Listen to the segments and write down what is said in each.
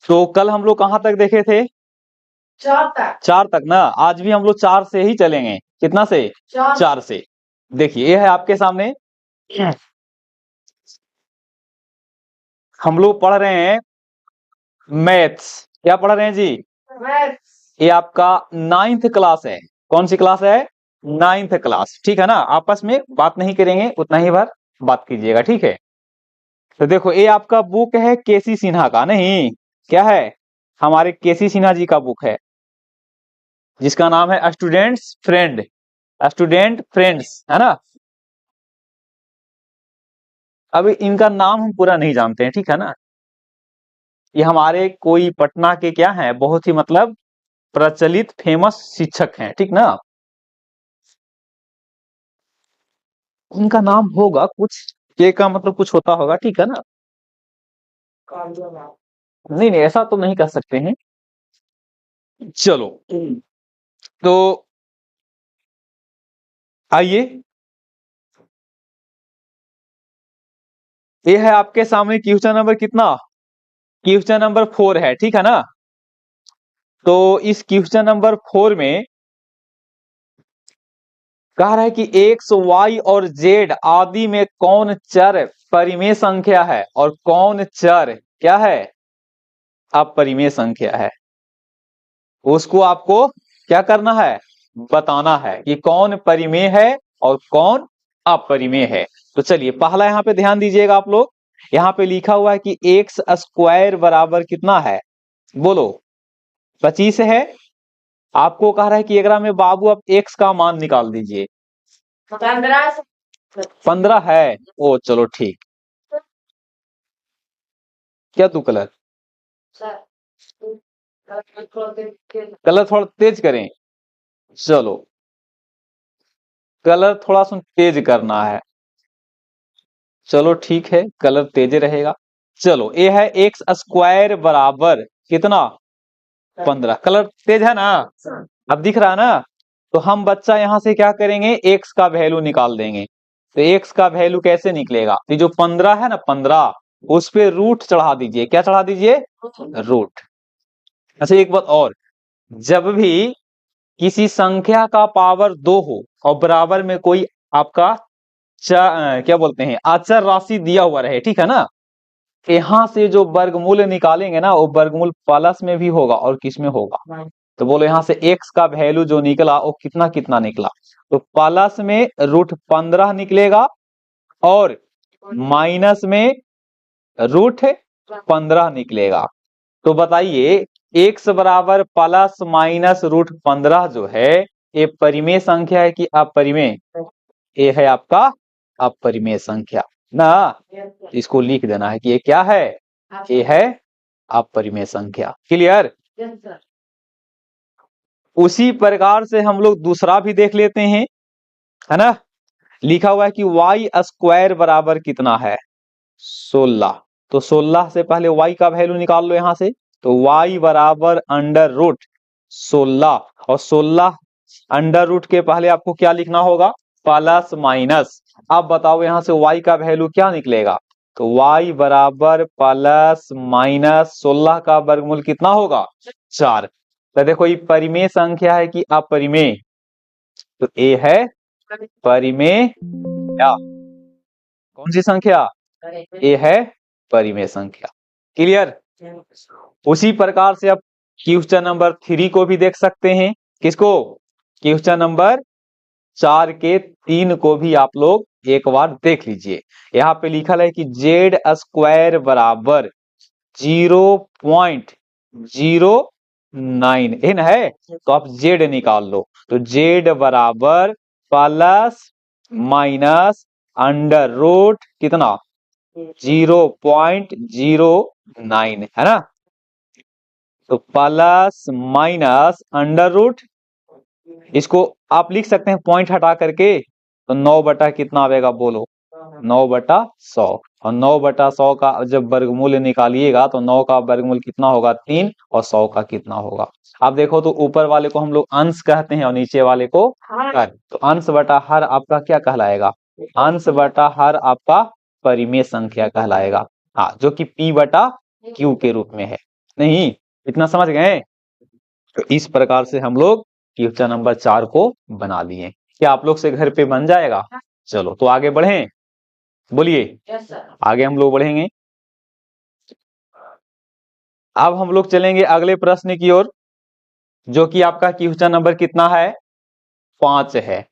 तो कल हम लोग कहाँ तक देखे थे? 4 तक। 4 तक ना। आज भी हम लोग 4 से ही चलेंगे। कितना से? 4 से। देखिए ये है आपके सामने, हम लोग पढ़ रहे हैं मैथ्स। क्या पढ़ रहे हैं जी? मैथ्स। ये आपका 9th क्लास है। कौन सी क्लास है? 9th class. ठीक है ना, आपस में बात नहीं करेंगे, उतना ही बार बात कीजिएगा, ठीक है। तो देखो ये आपका बुक है केसी सिन्हा का, नहीं क्या है? हमारे केसी सिन्हा जी का बुक है, जिसका नाम है स्टूडेंट्स फ्रेंड, स्टूडेंट फ्रेंड्स, है ना। अब इनका नाम हम पूरा नहीं जानते हैं, ठीक है ना। ये हमारे कोई पटना के क्या हैं, बहुत ही मतलब प्रचलित फेमस शिक्षक हैं, ठीक ना। उनका नाम होगा कुछ, के का मतलब कुछ होता होगा, ठीक है ना। नहीं नहीं, ऐसा तो नहीं कह सकते हैं। चलो तो आइए, ये है आपके सामने क्वेश्चन नंबर कितना? क्वेश्चन नंबर 4 है, ठीक है ना। तो इस क्वेश्चन नंबर 4 में कह रहा है कि एक्स वाई और जेड आदि में कौन चर परिमेय संख्या है और कौन चर क्या है, अपरिमेय संख्या है। उसको आपको क्या करना है, बताना है कि कौन परिमेय है और कौन अपरिमेय है। तो चलिए पहला यहाँ पे ध्यान दीजिएगा आप लोग, यहाँ पे लिखा हुआ है कि एक्स स्क्वायर बराबर कितना है, बोलो 25 है। आपको कह रहा है कि एकरा में बाबू आप एक्स का मान निकाल दीजिए। 15 है, ओ चलो ठीक। क्या तू कलर कलर थोड़ा तेज करें, चलो कलर थोड़ा सा तेज करना है, चलो ठीक है कलर तेज रहेगा। चलो ये है एक्स स्क्वायर बराबर कितना, 15। कलर तेज है ना, अब दिख रहा है ना। तो हम बच्चा यहाँ से क्या करेंगे, एक्स का वैल्यू निकाल देंगे। तो एक्स का वैल्यू कैसे निकलेगा, ये जो 15 है ना, 15 उस पे रूट चढ़ा दीजिए। क्या चढ़ा दीजिए, रूट। अच्छा एक बात और, जब भी किसी संख्या का पावर 2 हो और बराबर में कोई आपका क्या बोलते हैं अचर राशि दिया हुआ रहे, ठीक है ना, यहां से जो वर्गमूल निकालेंगे ना, वो वर्गमूल प्लस में भी होगा और किस में होगा। तो बोलो यहाँ से एक्स का वैल्यू जो निकला वो कितना कितना निकला, तो प्लस में √15 निकलेगा और माइनस में √15 निकलेगा। तो बताइए एक्स बराबर प्लस माइनस √15 जो है ये परिमेय संख्या है कि अपरिमेय? ये है आपका अपरिमेय संख्या ना। इसको लिख देना है कि ये क्या है, ये है अपरिमेय संख्या। क्लियर? उसी प्रकार से हम लोग दूसरा भी देख लेते हैं, है ना। लिखा हुआ है कि वाई स्क्वायर बराबर कितना है, 16। तो 16 से पहले y का वैल्यू निकाल लो यहां से। तो y बराबर √16 और 16 अंडर रूट के पहले आपको क्या लिखना होगा, प्लस माइनस। अब बताओ यहां से y का वैल्यू क्या निकलेगा, तो y बराबर प्लस माइनस 16 का वर्गमूल कितना होगा, 4। तो देखो ये परिमेय संख्या है कि अपरिमेय, तो ए है परिमेय, क्या कौन सी संख्या, ए है परिमेय संख्या। क्लियर? उसी प्रकार से आप क्वेश्चन नंबर 3 को भी देख सकते हैं। किसको, क्वेश्चन नंबर 4 के 3 को भी आप लोग एक बार देख लीजिए। यहाँ पे लिखा है कि जेड स्क्वायर बराबर 0.09 है, तो आप जेड निकाल लो। तो जेड बराबर प्लस माइनस अंडर रूट कितना 0.09 है ना। तो प्लस माइनस अंडर रूट, इसको आप लिख सकते हैं पॉइंट हटा करके, तो 9 बटा कितना आएगा बोलो, 9/100। और 9/100 का जब वर्गमूल निकालिएगा तो 9 का वर्गमूल कितना होगा 3 और 100 का कितना होगा। आप देखो तो ऊपर वाले को हम लोग अंश कहते हैं और नीचे वाले को हर। तो अंश बटा हर आपका क्या कहलाएगा, अंश बटा हर आपका परिमेय संख्या कहलाएगा, हाँ, जो कि P/Q के रूप में है। नहीं, इतना समझ गए? तो इस प्रकार से हम लोग क्वेश्चन नंबर 4 को बना लिए। क्या आप लोग से घर पे बन जाएगा? चलो तो आगे बढ़ें, बोलिए। Yes, sir. आगे हम लोग बढ़ेंगे। अब हम लोग चलेंगे अगले प्रश्न की ओर, जो कि आपका क्वेश्चन नंबर कितना है? 5 है।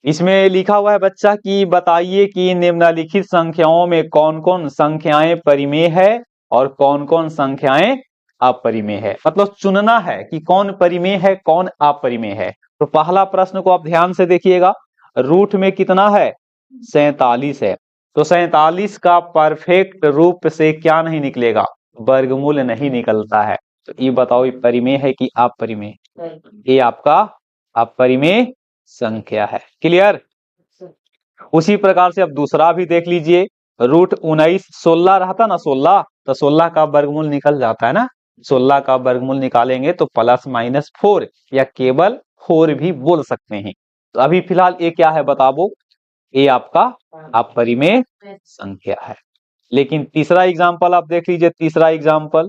इसमें लिखा हुआ है बच्चा कि बताइए कि निम्नलिखित संख्याओं में कौन कौन संख्याएं परिमेय है और कौन कौन संख्याएं अपरिमेय है। मतलब चुनना है कि कौन परिमेय है कौन अपरिमेय है। तो पहला प्रश्न को आप ध्यान से देखिएगा। रूट में कितना है? 47 है। तो 47 का परफेक्ट रूप से क्या नहीं निकलेगा? वर्गमूल नहीं निकलता है। तो ये बताओ, ये परिमेय है कि अपरिमेय? ये आपका अपरिमेय संख्या है। क्लियर? उसी प्रकार से अब दूसरा भी देख लीजिए। रूट 19, 16 रहता ना, 16, तो 16 का वर्गमूल निकल जाता है ना। 16 का वर्गमूल निकालेंगे तो +-4 या केवल 4 भी बोल सकते हैं। तो अभी फिलहाल ये क्या है बताओ? ये आपका अपरिमेय संख्या है। लेकिन तीसरा एग्जाम्पल आप देख लीजिए। तीसरा एग्जाम्पल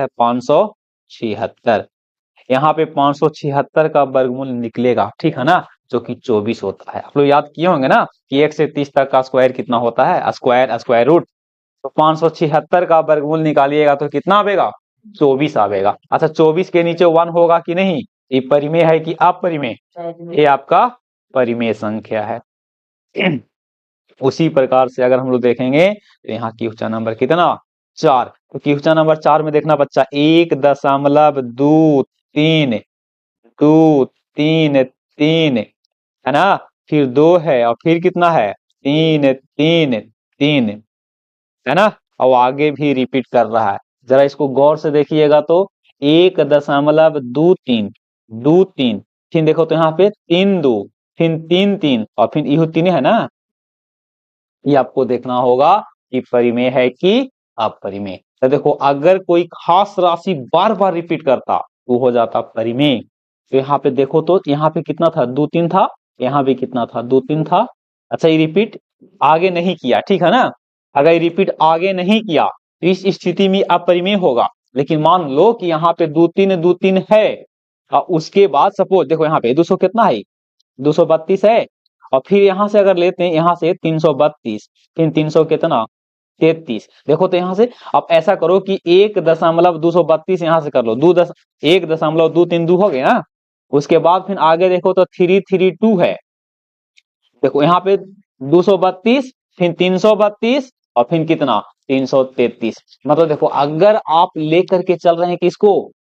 है 576। यहाँ पे 576 का वर्गमूल निकलेगा, ठीक है ना, जो कि 24 होता है। आप लोग याद किए होंगे ना कि 1 से 30 तक का स्क्वायर कितना होता है? Square root. तो 576 का वर्गमूल निकालिएगा तो कितना आवेगा? 24 आवेगा। अच्छा, 24 के नीचे 1 होगा कि नहीं? ये परिमेय है कि अपरिमेय? ये आपका परिमेय संख्या है। उसी प्रकार से अगर हम लोग देखेंगे तो यहाँ क्वेश्चन नंबर कितना? 4। तो क्वेश्चन नंबर 4 में देखना बच्चा, 1.23 है ना, फिर 2 है और फिर कितना है? 3 है ना, और आगे भी रिपीट कर रहा है। जरा इसको गौर से देखिएगा तो 1.23 फिर देखो तो यहाँ पे 3 2 फिर 3 और फिर यह 3 है ना। ये आपको देखना होगा कि परिमेय है कि अपरिमेय। तो देखो, अगर कोई खास राशि बार बार रिपीट करता तो हो जाता परिमेय। तो यहाँ पे देखो तो यहाँ पे कितना था? 2 3 था। यहाँ भी कितना था? 2 3 था। अच्छा, ये रिपीट आगे नहीं किया, ठीक है ना। अगर ये रिपीट आगे नहीं किया तो इस स्थिति में अपरिमेय होगा। लेकिन मान लो कि यहाँ पे 2 3 है और उसके बाद सपोज देखो यहाँ पे 200 कितना है? 232 है। और फिर यहां से अगर लेते हैं, यहां से 332, फिर 300 कितना? 33। देखो तो यहां से अब ऐसा करो कि 1.232 यहां से कर लो, 1.232 हो गया ना। उसके बाद फिर आगे देखो तो 332 है। देखो यहाँ पे 232 फिर 332 और फिर कितना? 333। मतलब देखो, अगर आप लेकर के चल रहे हैं किसको?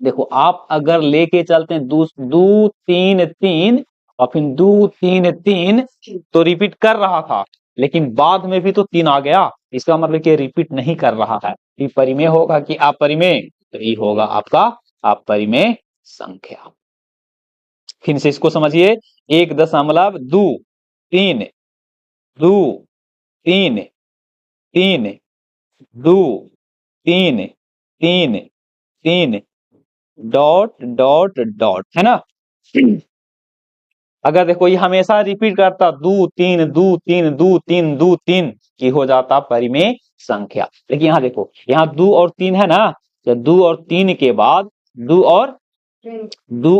देखो, आप अगर लेके चलते हैं 2 2 3 3 और फिर 2 3 3 तो रिपीट कर रहा था, लेकिन बाद में भी तो 3 आ गया। इसका मतलब कि रिपीट नहीं कर रहा है। ये परिमेय होगा कि अपरिमेय? तो ये होगा आपका अपरिमेय संख्या। फिर से इसको समझिए। 1.23 2 3 3 2 3 3 3 डॉट डॉट डॉट, है ना। अगर देखो ये हमेशा रिपीट करता 2 3 2 3 2 3 2 3 की हो जाता परिमेय संख्या। लेकिन यहाँ देखो, यहाँ 2 और 3 है ना, तो 2 और 3 के बाद 2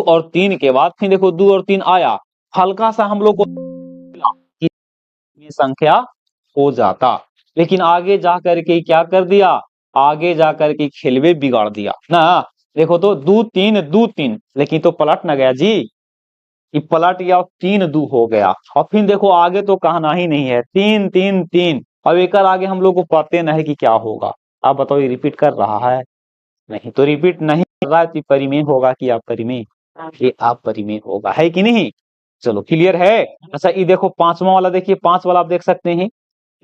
और 3 के बाद फिर देखो 2 और 3 आया, हल्का सा हम लोग को संख्या हो जाता। लेकिन आगे जा करके क्या कर दिया? आगे जा करके खेलवे बिगाड़ दिया ना। देखो तो 2 3 लेकिन तो पलट ना गया जी, ये पलट गया, 3 2 हो गया। और फिर देखो आगे तो कहना ही नहीं है, 3 3 3। अब एक आगे हम लोग को पता नहीं कि क्या होगा। आप बताओ, ये रिपीट कर रहा है? नहीं। तो रिपीट नहीं कर रहा है तो परिमेय होगा कि अपरिमेय? ये अपरिमेय होगा, है कि नहीं? चलो, क्लियर है। अच्छा, ये देखो पांचवा वाला देखिए। 5 वाला आप देख सकते हैं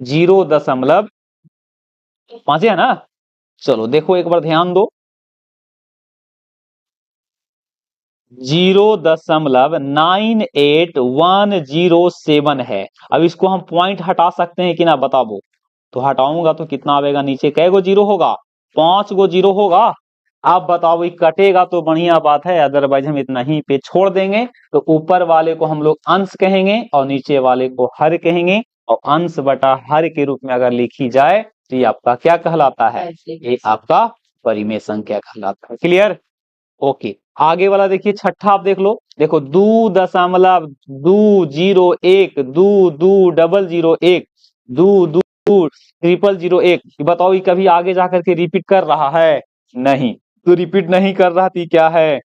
0.5 है ना। चलो देखो एक बार ध्यान दो, 0.98107 है। अब इसको हम पॉइंट हटा सकते हैं कि ना, बताओ। तो हटाऊंगा तो कितना आएगा? नीचे कै गो जीरो होगा? 5 गो जीरो होगा। आप बताओ, ये कटेगा तो बढ़िया बात है, अदरवाइज हम इतना ही पे छोड़ देंगे। तो ऊपर वाले को हम लोग अंश कहेंगे और नीचे वाले को हर कहेंगे। और अंश बटा हर के रूप में अगर लिखी जाए तो ये आपका क्या कहलाता है, ये आपका परिमेय संख्या कहलाता है। Clear, okay. आगे वाला देखिए छठा, आप देख लो, देखो 2.201 2.200 2.20001, बताओ ये कभी आगे जाकर के रिपीट कर रहा है? नहीं, तो रिपीट नहीं कर रहा थी, क्या है,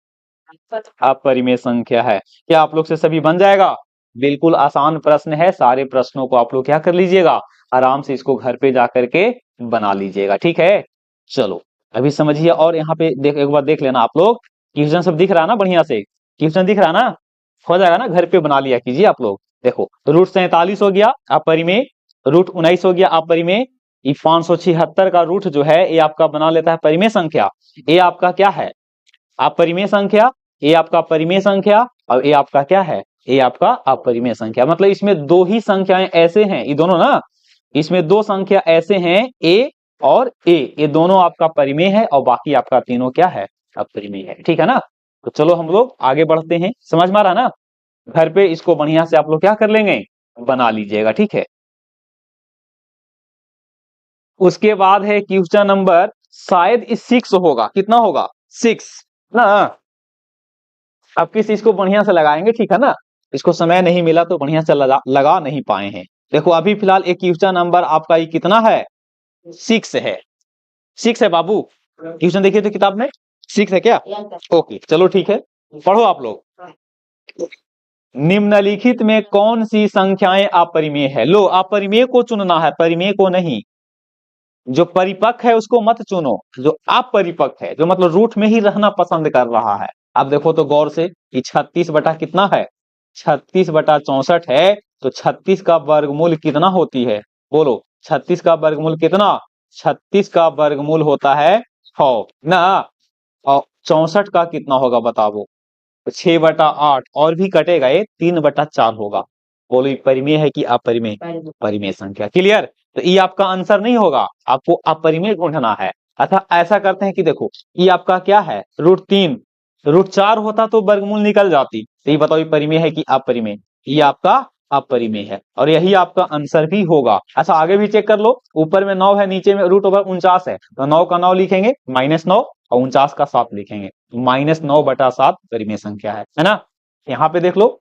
अपरिमेय संख्या है। क्या आप लोग से सभी बन जाएगा? बिल्कुल आसान प्रश्न है, सारे प्रश्नों को आप लोग क्या कर लीजिएगा, आराम से इसको घर पे जाकर के बना लीजिएगा, ठीक है। चलो अभी समझिए, और यहाँ पे एक बार देख लेना आप लोग, क्वेश्चन सब दिख रहा है ना, बढ़िया से क्वेश्चन दिख रहा है ना, हो जाएगा ना, घर पे बना लिया कीजिए आप लोग। देखो रूट 47 हो गया अपरिमेय, रूट 19 हो गया अपरिमेय, ये 576 का रूट जो है ये आपका बना लेता है परिमेय संख्या। ये आपका क्या है, अपरिमेय संख्या, ये आपका परिमेय संख्या, और ये आपका क्या है, ये आपका अपरिमेय संख्या। मतलब इसमें दो ही संख्याएं ऐसे हैं, ये दोनों ना, इसमें दो संख्या ऐसे हैं ए और ए, ये दोनों आपका परिमेय है और बाकी आपका तीनों क्या है, अपरिमेय है, ठीक है ना। तो चलो हम लोग आगे बढ़ते हैं, समझ में आ रहा ना, घर पे इसको बढ़िया से आप लोग क्या कर लेंगे, बना लीजिएगा, ठीक है। उसके बाद है क्वेश्चन नंबर शायद 6 होगा, कितना होगा, 6 ना। अब किस चीज को बढ़िया से लगाएंगे, ठीक है ना, इसको समय नहीं मिला तो बढ़िया से लगा नहीं पाए हैं। देखो अभी फिलहाल एक क्वेश्चन नंबर आपका ये कितना है, 6 है, 6 है बाबू, क्वेश्चन देखिए तो किताब में 6 है क्या, ओके चलो ठीक है, पढ़ो आप लोग। निम्नलिखित में कौन सी संख्याएं अपरिमेय है, लो अपरिमेय को चुनना है, परिमेय को नहीं, जो परिपक्व है उसको मत चुनो, जो अपरिपक्व है, जो मतलब रूट में ही रहना पसंद कर रहा है। अब देखो तो गौर से, कि 36 बटा कितना है, 36 बटा 64 है, तो 36 का वर्गमूल कितना होती है, बोलो 36 का वर्गमूल कितना, 36 का वर्गमूल होता है 6 ना, और 64 का कितना होगा बताओ, 6 बटा 8, और भी कटेगा ये 3 बटा 4 होगा। बोलो ये परिमेय है कि अपरिमेय, परिमेय संख्या। क्लियर, तो ये आपका आंसर नहीं होगा, आपको अपरिमेय ढूंढना है। अच्छा ऐसा करते हैं कि देखो ये आपका क्या है, रूट 3, रूट 4 होता तो वर्गमूल निकल जाती, तो ये बताओ ये परिमेय है कि अपरिमेय, ये आपका अपरिमेय है, और यही आपका आंसर भी होगा। अच्छा आगे भी चेक कर लो, ऊपर में 9 है, नीचे में रूट ओवर 49 है, तो 9 का 9 लिखेंगे, -9, और 49 का 7 लिखेंगे, -9 बटा 7 परिमेय संख्या है ना। यहाँ पे देख लो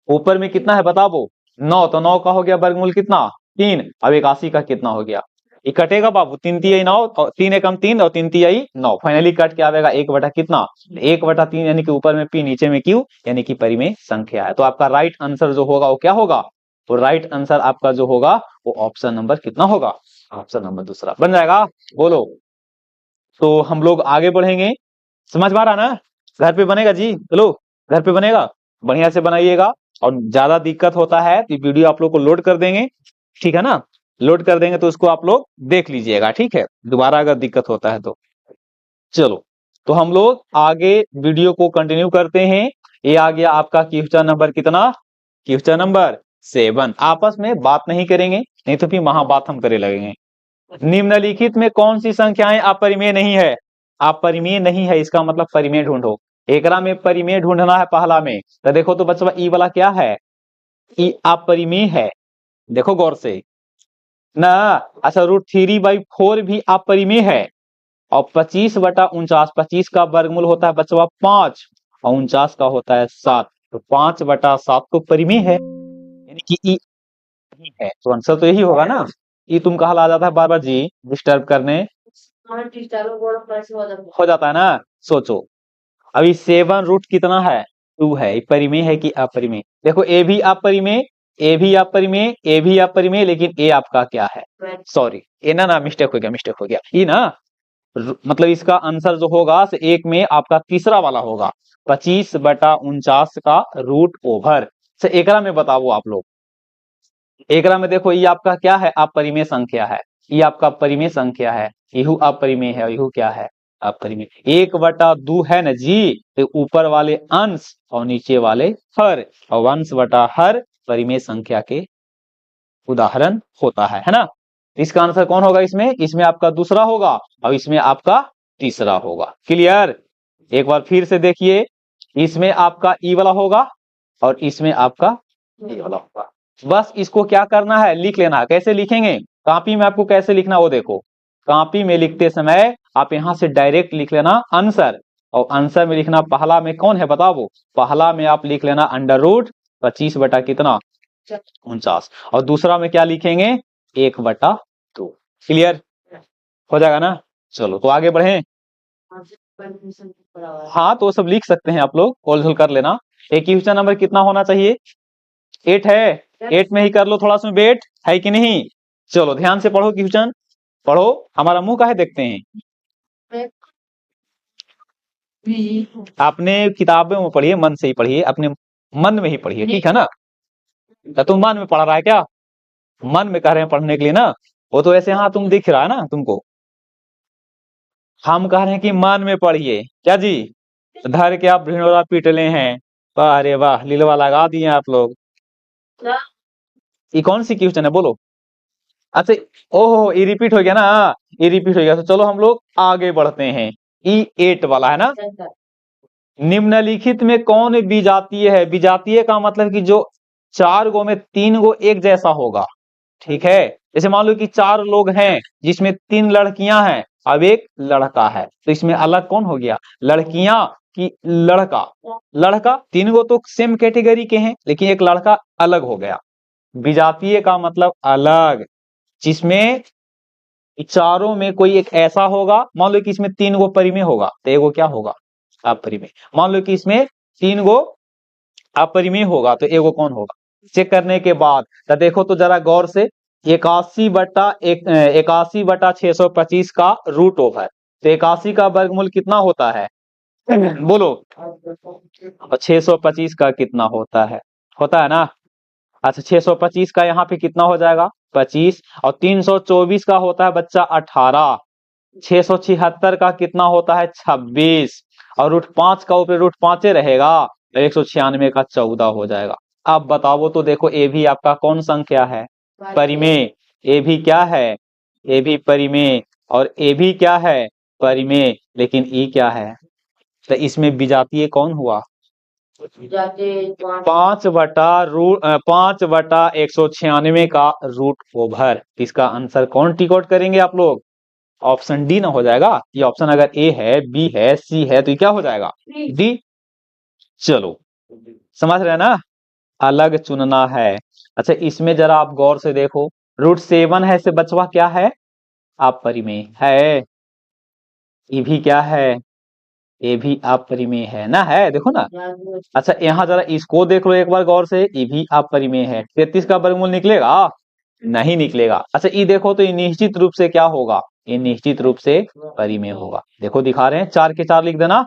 ऊपर में कितना है बताओ, 9, तो 9 का हो गया वर्गमूल कितना, 3, अब 81 का कितना हो गया, ये कटेगा बाबू, 3 तिहाई 9, और 3 एकम 3 और 3 तिहाई 9, फाइनली कट के आएगा 1 बटा कितना, 1 बटा 3, यानी कि ऊपर में पी नीचे में क्यू, यानी कि परिमेय संख्या है। तो आपका राइट आंसर जो होगा वो क्या होगा, तो राइट आंसर आपका जो होगा वो ऑप्शन नंबर कितना होगा, ऑप्शन नंबर दूसरा बन जाएगा। बोलो, तो हम लोग आगे बढ़ेंगे, समझ में आ रहा ना, घर पे बनेगा जी, चलो घर पे बनेगा, बढ़िया से बनाइएगा, और ज्यादा दिक्कत होता है तो वीडियो आप लोग को लोड कर देंगे, ठीक है ना, लोड कर देंगे तो उसको आप लोग देख लीजिएगा, ठीक है, दोबारा अगर दिक्कत होता है तो। चलो तो हम लोग आगे वीडियो को कंटिन्यू करते हैं। ये आ गया आपका क्वेश्चन नंबर कितना, क्वेश्चन नंबर 7। आपस में बात नहीं करेंगे, नहीं तो फिर महाबात हम करे लगेंगे। निम्नलिखित में कौन सी संख्याएं अपरिमेय नहीं है, अपरिमेय नहीं है, इसका मतलब परिमेय ढूंढो। एकरा में परिमेय ढूंढना है पहला में, तो देखो तो बच्चा ई वाला क्या है, ई अपरिमेय है, देखो गौर से ना। अच्छा रूट 3/4 भी अपरिमेय है, और 25 बटा 49, 25 का वर्गमूल होता है बच्चा 5, और 49 का होता है 7, तो 5 बटा 7 तो परिमेय है, यानी कि ई है, तो आंसर तो यही होगा ना। ये तुम कहा ला जाता है बार बार जी, डिस्टर्ब करने हो जाता है ना, सोचो अभी 7 रूट कितना है, 2 है, ये परिमेय है कि अपरिमेय, देखो ए भी अपरिमेय, ए भी अपरिमेय, ए भी अपरिमेय, लेकिन ए आपका क्या है, सॉरी ए ना मिस्टेक हो गया, मिस्टेक हो गया, ये ना मतलब इसका आंसर जो होगा एक में आपका तीसरा वाला होगा, 25 बटा 49 का रूट ओवर से। एकरा में बताओ आप लोग, एकरा में देखो ये आपका क्या है, अपरिमेय संख्या है, ये आपका परिमेय संख्या है, यहू अपरिमेय है, यहू क्या है, अपरिमेय। 1/2 है ना जी, तो ऊपर वाले अंश और नीचे वाले हर, और अंश बटा हर परिमेय संख्या के उदाहरण होता है ना। इसका आंसर कौन होगा, इसमें इसमें आपका दूसरा होगा, और इसमें आपका तीसरा होगा। क्लियर, एक बार फिर से देखिए, इसमें आपका ई वाला होगा और इसमें आपका ए वाला होगा। बस इसको क्या करना है, लिख लेना है। कैसे लिखेंगे, कॉपी में आपको कैसे लिखना वो देखो। कॉपी में लिखते समय आप यहां से डायरेक्ट लिख लेना आंसर, और आंसर में लिखना पहला में कौन है बताओ, वो पहला में आप लिख लेना अंडर रूट 25 बटा कितना 49, और दूसरा में क्या लिखेंगे 1/2। क्लियर हो जाएगा ना। चलो तो आगे बढ़े। हाँ तो सब लिख सकते हैं आप लोग, होल कर लेना। एक क्वेश्चन नंबर कितना होना चाहिए, 8 है, 8 में ही कर लो थोड़ा सा वेट है कि नहीं। चलो ध्यान से पढ़ो क्वेश्चन, पढ़ो, हमारा मुंह काहे देखते हैं। आपने किताबों में पढ़िए, मन से ही पढ़िए, अपने मन में ही पढ़िए, ठीक है ना। तो तुम मन में पढ़ रहा है क्या, मन में कह रहे हैं पढ़ने के लिए ना, वो तो ऐसे हाँ तुम दिख रहा है ना तुमको, हम कह रहे हैं कि मन में पढ़िए क्या जी। धर के आप भिंडोरा पीटले हैं, अरे वाह लीलवा लगा दिए आप लोग। ये कौन सी क्वेश्चन है बोलो। अच्छा ओहो ये रिपीट हो गया ना, ये रिपीट हो गया, तो चलो हम लोग आगे बढ़ते हैं। E8 वाला है ना, निम्नलिखित में कौन विजातीय है। विजातीय का मतलब कि जो 4 गो में 3 गो एक जैसा होगा, ठीक है। जैसे मान लो कि 4 लोग हैं जिसमें 3 लड़कियां हैं, अब एक लड़का है, तो इसमें अलग कौन हो गया, लड़कियां कि लड़का। लड़का 3 गो तो सेम कैटेगरी के हैं, लेकिन एक लड़का अलग हो गया। विजातीय का मतलब अलग, जिसमें चारों में कोई एक ऐसा होगा, मान लो कि इसमें 3 गो परिमेय होगा तो एगो क्या होगा अपरिमेय। मान लो कि इसमें 3 गो अपरिमेय होगा तो एगो कौन होगा। चेक करने के बाद तो देखो तो जरा गौर से, 81/625 का रूट ओवर, तो 81 का वर्गमूल कितना होता है बोलो, और 625 का कितना होता है ना। अच्छा 625 का यहाँ पे कितना हो जाएगा 25, और 324 का होता है बच्चा 18, 676 का कितना होता है 26, और √5 का ऊपर √5 रहेगा, 196 का 14 हो जाएगा। अब बताओ तो देखो ए भी आपका कौन संख्या है, परिमेय। ए भी क्या है, ए भी परिमेय, और ए भी क्या है परिमेय, लेकिन ई क्या है, तो इसमें विजातीय कौन हुआ 5/196 का रूट ओवर। इसका आंसर कौन टिक आउट करेंगे आप लोग, ऑप्शन डी ना हो जाएगा। ये ऑप्शन अगर ए है, बी है, सी है, तो ये क्या हो जाएगा डी। चलो समझ रहे हैं ना, अलग चुनना है। अच्छा इसमें जरा आप गौर से देखो, √7 है से बचवा क्या है अपरिमेय है, ये भी क्या है, ये भी अपरिमेय है ना, है देखो ना। अच्छा यहाँ जरा इसको देख लो एक बार गौर से, ये भी अपरिमेय है। 33 का वर्गमूल निकलेगा नहीं निकलेगा। अच्छा ये देखो तो ये निश्चित रूप से क्या होगा, ये निश्चित रूप से परिमेय होगा। देखो दिखा रहे हैं, 4 के 4 लिख देना,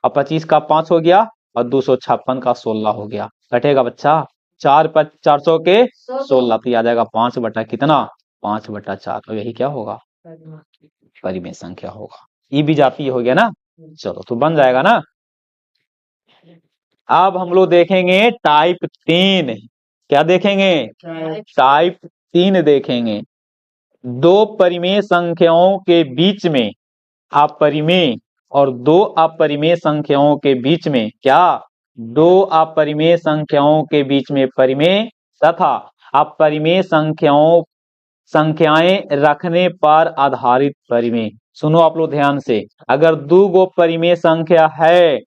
और 25 का 5 हो गया, और 256 का 16 हो गया। कटेगा बच्चा 4/400 के 16, तो आ जाएगा 5 कितना 5/4, तो यही क्या होगा परिमेय संख्या होगा। ये भी जाती हो गया ना। चलो तो बन जाएगा ना। अब हम लोग देखेंगे टाइप 3, क्या देखेंगे टाइप 3 देखेंगे। दो परिमेय संख्याओं के बीच में अपरिमेय, और दो अपरिमेय संख्याओं के बीच में क्या, दो अपरिमेय संख्याओं के बीच में परिमेय, तथा अपरिमेय संख्याएं रखने पर आधारित परिमेय। सुनो आप लोग ध्यान से, अगर 2 गो परिमेय संख्या है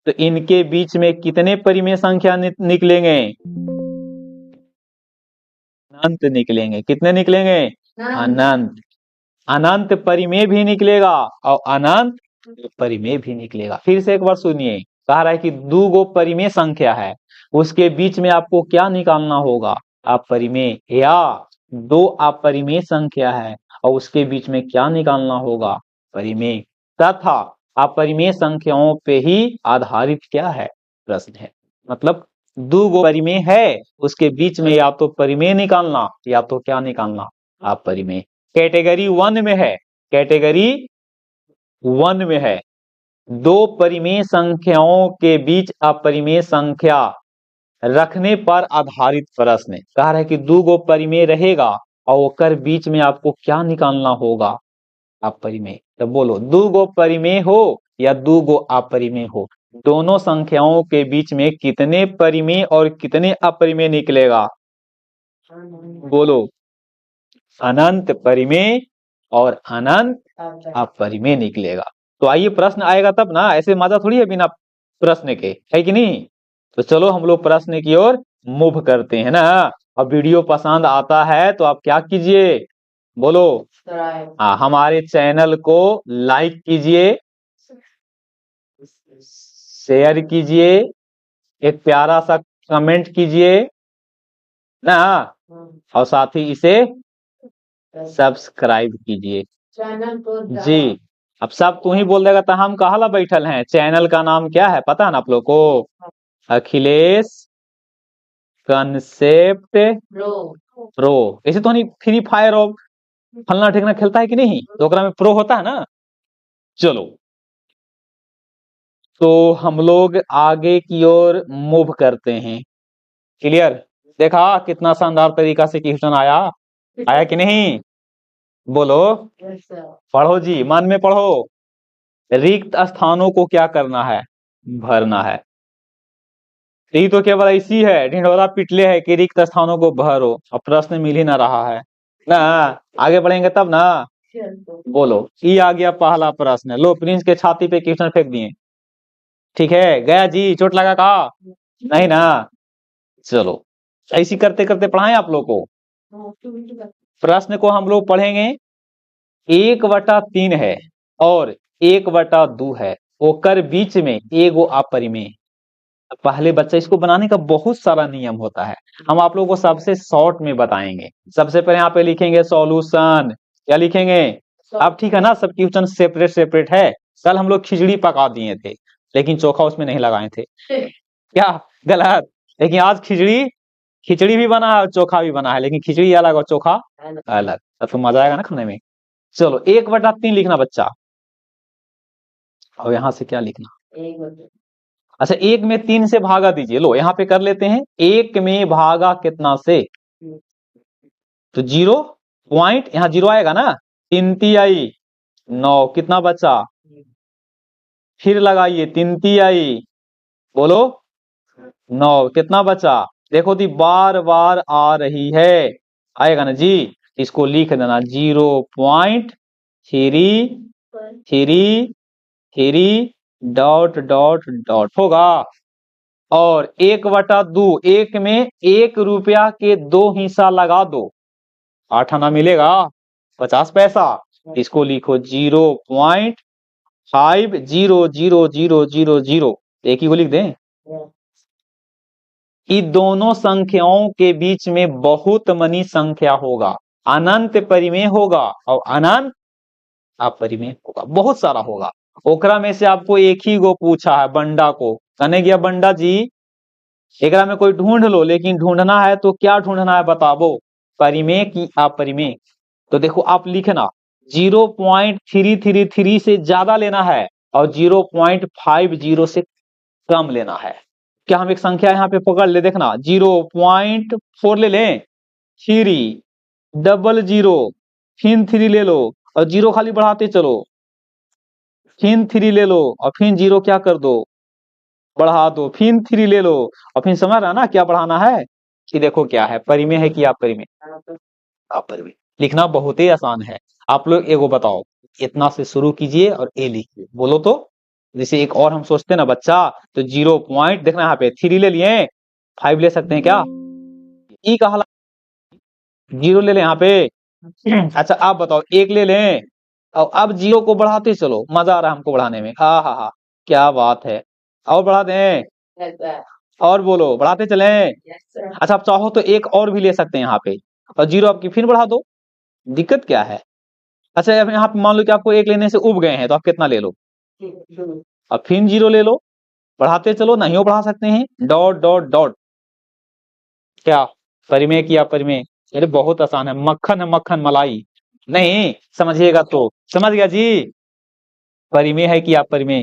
तो इनके बीच में कितने परिमेय संख्या निकलेंगे, अनंत निकलेंगे। कितने निकलेंगे अनंत। अनंत परिमेय भी निकलेगा और अनंत परिमेय भी निकलेगा। फिर से एक बार सुनिए, कह रहा है कि 2 गो परिमेय संख्या है, उसके बीच में आपको क्या निकालना होगा अपरिमेय, या 2 अपरिमेय संख्या है और उसके बीच में क्या निकालना होगा परिमेय, तथा अपरिमेय संख्याओं पे ही आधारित क्या है प्रश्न है। मतलब 2 गो परिमेय है, उसके बीच में या तो परिमेय निकालना या तो क्या निकालना अपरिमेय। कैटेगरी 1 में है, कैटेगरी 1 में है, 2 परिमेय संख्याओं के बीच अपरिमेय संख्या रखने पर आधारित प्रश्न। कह रहा है कि 2 गो परिमेय रहेगा और ओकर बीच में आपको क्या निकालना होगा अपरिमेय। तो बोलो 2 गो परिमेय हो या 2 गो अपरिमेय हो, दोनों संख्याओं के बीच में कितने परिमेय और कितने अपरिमेय निकलेगा बोलो, अनंत परिमेय और अनंत अपरिमेय निकलेगा। तो आइए प्रश्न आएगा तब ना, ऐसे मजा थोड़ी है बिना प्रश्न के, है कि नहीं। तो चलो हम लोग प्रश्न की ओर मूव करते हैं ना। अब वीडियो पसंद आता है तो आप क्या कीजिए, बोलो, हमारे चैनल को लाइक कीजिए, शेयर कीजिए, एक प्यारा सा कमेंट कीजिए ना, और साथ ही इसे सब्सक्राइब कीजिए चैनल को जी। अब सब तू ही बोल देगा तो हम कहाँ ला बैठल हैं। चैनल का नाम क्या है पता है ना आप लोग को, अखिलेश कंसेप्ट प्रो। ऐसे तो नहीं फ्री फायर और फलना ठिकना खेलता है कि नहीं, तो ओकरा में प्रो होता है ना। चलो, तो हम लोग आगे की ओर मूव करते हैं। क्लियर, देखा कितना शानदार तरीका से क्वेश्चन आया, आया कि नहीं, बोलो। पढ़ो जी, मन में पढ़ो। रिक्त स्थानों को क्या करना है, भरना है। यही तो केवल ऐसी है, ढिंढोरा पिटले है कि रिक्त स्थानों को भरो, अब प्रश्न मिल ही ना रहा है ना। आगे बढ़ेंगे तब ना। बोलो, ये आ गया पहला प्रश्न, लो प्रिंस के छाती पे क्वेश्चन फेंक दिए। ठीक है, गया जी, चोट लगा का नहीं ना। चलो, ऐसी करते करते पढ़ाएं आप लोग को। प्रश्न को हम लोग पढ़ेंगे, 1/3 है और 1/2 है, ओकर बीच में एगो अपरिमेय। पहले बच्चा, इसको बनाने का बहुत सारा नियम होता है, हम आप लोगों को सबसे शॉर्ट में बताएंगे। सबसे पहले यहाँ पे लिखेंगे सॉल्यूशन, क्या लिखेंगे। अब ठीक है ना, सब क्वेश्चन सेपरेट सेपरेट है। कल हम लोग खिचड़ी पका दिए थे लेकिन चोखा उसमें नहीं लगाए थे, क्या गलत। लेकिन आज खिचड़ी भी बना है और चोखा भी बना है, लेकिन खिचड़ी अलग और चोखा अलग, तो मजा आएगा ना खाने में। चलो, 1/3 लिखना बच्चा, और यहाँ से क्या लिखना। अच्छा, 1 में 3 से भागा दीजिए, लो यहाँ पे कर लेते हैं। 1 में भागा कितना से, तो 0 पॉइंट, यहाँ 0 आएगा ना, 3 आई 9, कितना बचा, फिर लगाइए 3 आई, बोलो 9, कितना बचा। देखो दी बार बार आ रही है, आएगा ना जी, इसको लिख देना 0.33 डॉट डॉट डॉट होगा। और 1/2, 1 में 1 रुपया के 2 हिस्सा लगा दो, 8 आना मिलेगा 50 पैसा। इसको लिखो 0.500000, एक ही को लिख दें। इन दोनों संख्याओं के बीच में बहुत मनी संख्या होगा, अनंत परिमेय होगा और अनंत अपरिमेय होगा, बहुत सारा होगा। ओकरा में से आपको एक ही गो पूछा है, बंडा को कहने गया, बंडा जी एकरा में कोई ढूंढ लो, लेकिन ढूंढना है तो क्या ढूंढना है बताओ, परिमेय की अपरिमेय। तो देखो आप लिखना 0.333 से ज्यादा लेना है और 0.50 से कम लेना है। क्या हम एक संख्या यहाँ पे पकड़ ले, देखना 0.4 ले लें, 300, फिर 3 ले लो और 0 खाली बढ़ाते चलो, फिर 3 ले लो और फिर 0 क्या कर दो, बढ़ा दो, फिर 3 ले लो और फिर समझ रहा ना क्या बढ़ाना है, कि देखो क्या है, परिमेय है कि अपरिमेय। अपरिमेय लिखना बहुत ही आसान है। आप लोग एगो बताओ, इतना से शुरू कीजिए और ए लिखिए, बोलो तो। जैसे एक और हम सोचते ना बच्चा, तो 0 पॉइंट देखना, यहाँ पे 3 ले लिए, 5 ले सकते हैं क्या, ई कहा 0 ले लें यहाँ पे। अच्छा आप बताओ, 1 ले लें और अब 0 को बढ़ाते चलो, मजा आ रहा है हमको बढ़ाने में, हाँ हाँ हाँ, क्या बात है, और बढ़ा दें, और बोलो बढ़ाते चलें। अच्छा आप चाहो तो एक और भी ले सकते हैं यहाँ पे, और 0 आपकी फिर बढ़ा दो, दिक्कत क्या है। अच्छा अब यहाँ पे मान लो कि आपको 1 लेने से उब गए हैं, तो आप कितना ले लो, अब फिर 0 ले लो, बढ़ाते चलो, नहीं हो बढ़ा सकते हैं, डॉट डॉट डॉट, क्या परिमेय की अपरिमेय। अरे बहुत आसान है, मक्खन है मक्खन मलाई, नहीं समझिएगा तो समझ गया जी, परिमेय है कि अपरिमेय,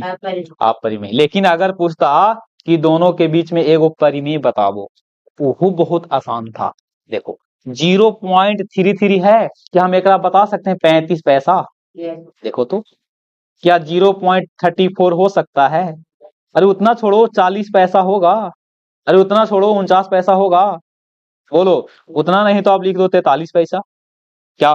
अपरिमेय। लेकिन अगर पूछता कि दोनों के बीच में एगो परिमेय बताओ, वो बहुत आसान था। देखो 0.33 है, क्या हम एक बता सकते हैं 35 पैसा, देखो तो क्या 0.34 हो सकता है, अरे उतना छोड़ो 40 पैसा होगा, अरे उतना छोड़ो 49 पैसा होगा, बोलो, उतना नहीं तो आप लिख दो 43 पैसा। क्या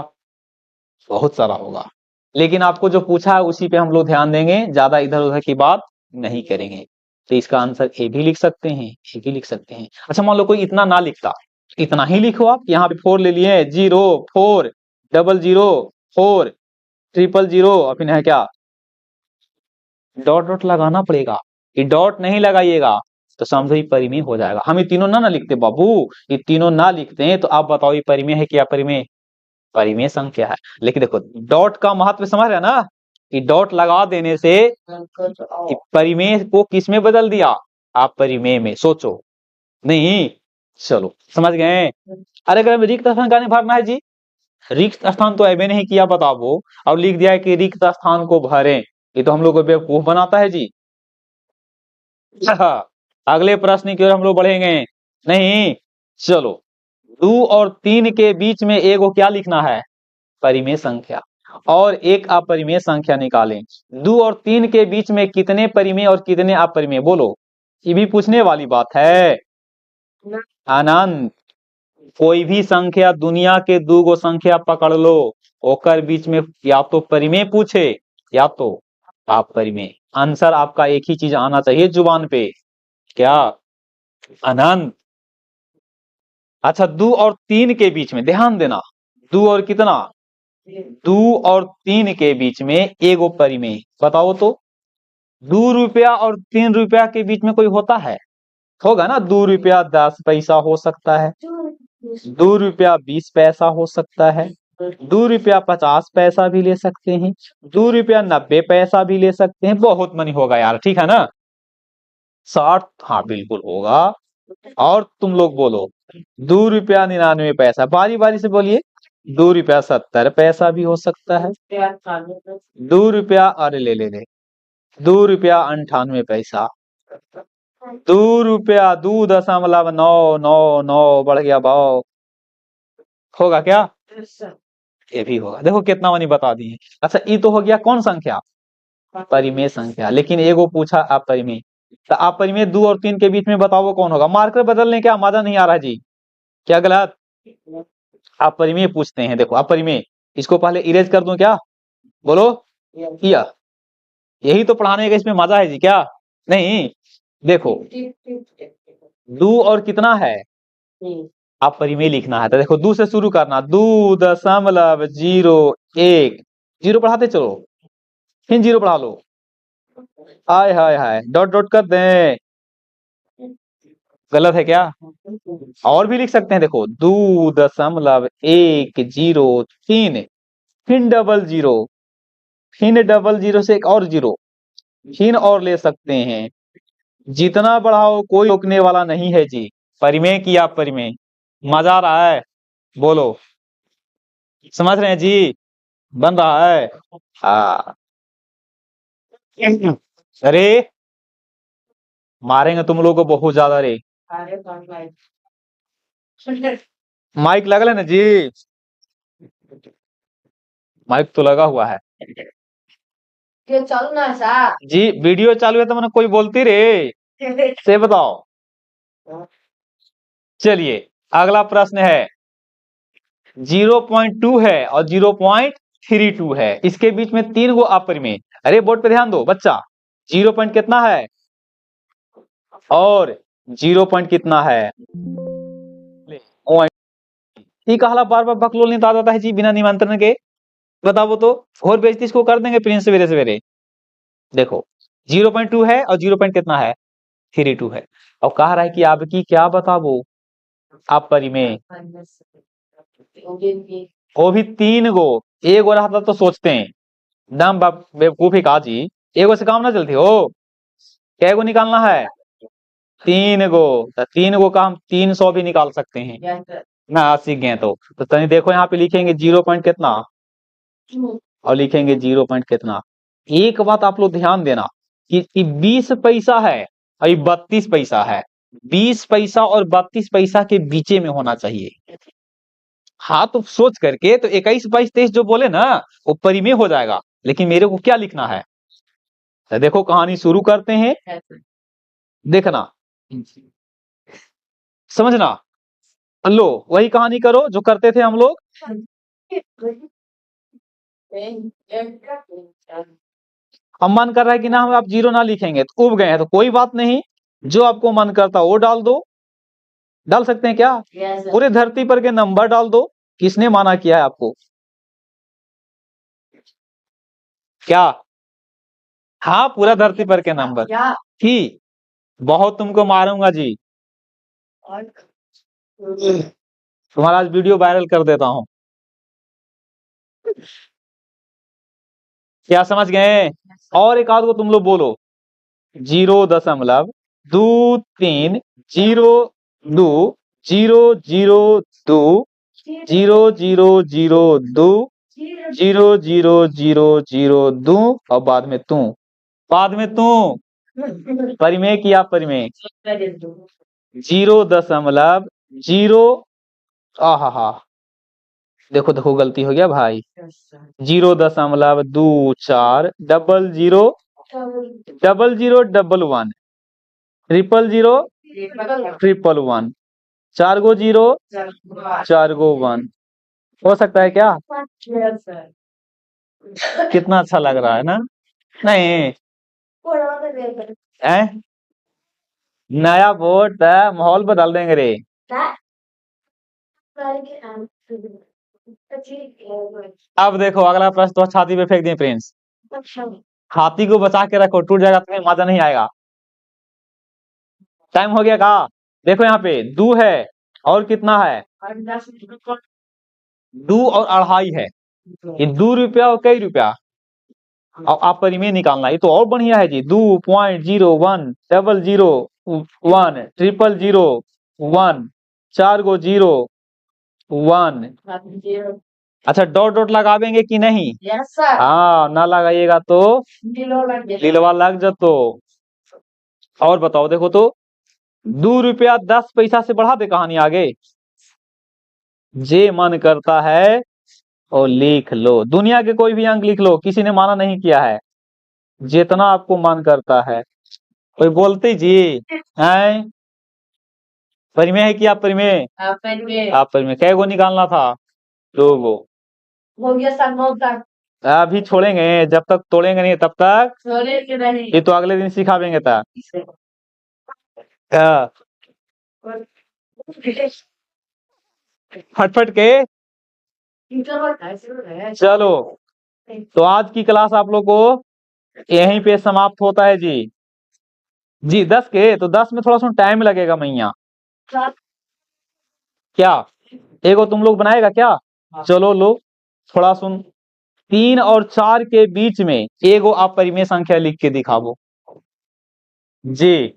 बहुत सारा होगा, लेकिन आपको जो पूछा है उसी पे हम लोग ध्यान देंगे, ज्यादा इधर उधर की बात नहीं करेंगे। तो इसका आंसर ए भी लिख सकते हैं, ए भी लिख सकते हैं। अच्छा मान लो कोई इतना ना लिखता, इतना ही लिखो आप, यहाँ पे 4 ले लिए, 0 4 00 4 000 और फिर है क्या, डॉट डॉट लगाना पड़ेगा। ये डॉट नहीं लगाइएगा तो समझो ये परिमेय हो जाएगा। हम ये तीनों ना लिखते बाबू, ये तीनों ना लिखते हैं तो आप बताओ ये परिमेय है क्या, परिमेय, परिमेय संख्या है। लेकिन देखो डॉट का महत्व समझ रहे हैं ना, कि डॉट लगा देने से परिमेय को किस में बदल दिया, आप परिमेय में, सोचो नहीं, चलो समझ गए। अरे अगर रिक्त स्थान का नहीं भरना है जी, रिक्त स्थान तो ऐसे नहीं किया बताओ, और लिख दिया है कि रिक्त स्थान को भरें, ये तो हम लोग को बेवकूफ बनाता है जी। अगले प्रश्न की ओर हम लोग बढ़ेंगे, नहीं, चलो 2 और 3 के बीच में एक को क्या लिखना है, परिमेय संख्या, और एक अपरिमेय संख्या निकालें। 2 और 3 के बीच में कितने परिमेय और कितने अपरिमेय, बोलो, ये भी पूछने वाली बात है। आनंद, कोई भी संख्या दुनिया के 2 गो संख्या पकड़ लो, ओकर बीच में या तो परिमेय पूछे या तो अपरिमेय, आंसर आपका एक ही चीज आना चाहिए जुबान पे, क्या आनंद। अच्छा 2 और 3 के बीच में ध्यान देना, 2 और कितना, 2 और 3 के बीच में एगो परिमेय, बताओ तो। 2 रुपया और 3 रुपया के बीच में कोई होता है, होगा ना, 2 रुपया 10 पैसा हो सकता है, 2 रुपया 20 पैसा हो सकता है, 2 रुपया 50 पैसा भी ले सकते हैं, 2 रुपया 90 पैसा भी ले सकते हैं, बहुत मनी होगा यार, ठीक है ना, 60, हाँ बिल्कुल होगा। और तुम लोग बोलो 2 रुपया 99 पैसा, बारी बारी से बोलिए। 2 रुपया 70 पैसा भी हो सकता है, 2 रुपया, अरे ले ले ले, 2 रुपया 98 पैसा, 2 रुपया 2.999 बढ़ गया भाव, होगा क्या, ये भी होगा। देखो कितना मनी बता दिए। अच्छा ये तो हो गया कौन संख्या, परिमेय संख्या, लेकिन एगो पूछा अपरिमेय, तो अपरिमेय 2 और 3 के बीच में बताओ कौन होगा, मार्कर बदलने का मजा नहीं आ रहा जी, क्या गलत, अपरिमेय पूछते हैं। देखो अपरिमेय, इसको पहले इरेज कर दूं क्या, बोलो, किया, यही तो पढ़ाने का इसमें मजा है जी, क्या नहीं। देखो 2 और कितना है, अपरिमेय लिखना है, तो देखो 2 से शुरू करना, 2.01, जीरो पढ़ाते चलो, फिर जीरो पढ़ा लो, हाय हाय हाय, डॉट डॉट कर दें, गलत है क्या, और भी लिख सकते हैं, देखो 2.103, फिर डबल जीरो, फिर डबल जीरो से एक और जीरो, फिर और ले सकते हैं, जितना बढ़ाओ कोई रोकने वाला नहीं है जी। परिमेय किया परिमेय, मजा आ रहा है, बोलो, समझ रहे हैं जी, बन रहा है, हाँ। अरे मारेंगे तुम लोगों को बहुत ज्यादा रे, माइक लगा ना जी, माइक तो लगा हुआ है चालू ना सा जी, वीडियो चालू है तो मैंने कोई बोलती रे, से बताओ। चलिए अगला प्रश्न है, 0.2 है और 0.32 है, इसके बीच में 3 गो अपरिमेय, अरे बोर्ड पे ध्यान दो बच्चा, 0 पॉइंट कितना है और 0 पॉइंट कितना है, कहला बार बार बकलोल नहीं आ जाता है जी बिना निमंत्रण के, बताओ तो, और बेइज्जती इसको कर देंगे प्रिंस सवेरे सवेरे। देखो 0.2 है और 0 पॉइंट कितना है, 32 है, और कह रहा है कि आपकी क्या बताओ अपरिमेय, वो भी 3 गो, एक गो रहता तो सोचते हैं, दम बेवकूफी का जी, एगो से काम ना चलती हो, क्या गो निकालना है, 3 गो, तो 3 गो का हम 300 भी निकाल सकते हैं ना, सीख गए तो तनी देखो यहाँ पे लिखेंगे 0 पॉइंट कितना और लिखेंगे 0 पॉइंट कितना। एक बात आप लोग ध्यान देना कि 20 पैसा है और 32 पैसा है, 20 पैसा और 32 पैसा के बीचे में होना चाहिए, हाँ तो सोच करके, तो 21 22 23 जो बोले ना वो परिमेय हो जाएगा, लेकिन मेरे को क्या लिखना है, तो देखो कहानी शुरू करते हैं, देखना समझना, लो वही कहानी करो जो करते थे हम लोग। अब मन कर रहा है कि ना हम आप जीरो ना लिखेंगे तो उब गए हैं, तो कोई बात नहीं, जो आपको मन करता वो डाल दो। डाल सकते हैं क्या? Yes, sir. पूरे धरती पर के नंबर डाल दो। किसने माना किया है आपको? क्या? हाँ, पूरा धरती पर के नंबर क्या? ही। बहुत तुमको मारूंगा जी, और तुम्हारा आज वीडियो वायरल कर देता हूँ। क्या समझ गए? और एक आध को तुम लोग बोलो। 0.2302 002 0002 0002 और बाद में तू, बाद में तू परिमेय किया परिमेय 0.0 आहा, देखो देखो गलती हो गया भाई। 0.24 000011 00011 4 गो 0 4 गो 1 हो सकता है क्या? कितना अच्छा लग रहा है ना? नहीं है? नया वोट है, माहौल बदल देंगे रे। अब देखो अगला प्रश्न तो छाती पे फेंक दिए प्रिंस। हाथी को बचा के रखो, टूट जाएगा तुम्हें मजा नहीं आएगा। टाइम हो गया कहा? देखो यहाँ पे 2 है और कितना है? 2 और 2.5 है। ये 2 रुपया और कई रुपया? और आप परिमेय निकालना, ये तो और बढ़िया है जी। 2.01 001 000 4 गो 0 1। अच्छा डॉट डॉट लगावेंगे कि नहीं? Yes, sir. हाँ, ना लगाइएगा तो लीलवा लग जतो। और बताओ, देखो तो 2 रुपया 10 पैसा से बढ़ा दे कहानी आगे। जे मन करता है और लिख लो, दुनिया के कोई भी अंक लिख लो, किसी ने माना नहीं किया है। जितना आपको मन करता है। कोई बोलते जी हैं? परिमेय है कि आप परिमेय? आप परिमेय। कै गो निकालना था? 2 गो। हो गया सर, नौ तक अभी छोड़ेंगे जब तक तोड़ेंगे नहीं तब तक। छोड़ेंगे नहीं। ये तो अगले दिन सिखावेंगे था। फटफट के चलो, तो आज की क्लास आप लोग को यहीं पे समाप्त होता है जी। जी 10 के, तो 10 में थोड़ा सा टाइम लगेगा मैया। क्या एगो तुम लोग बनाएगा क्या? चलो लो थोड़ा सुन। 3 और 4 के बीच में एगो आप परिमेय संख्या लिख के दिखाओ जी।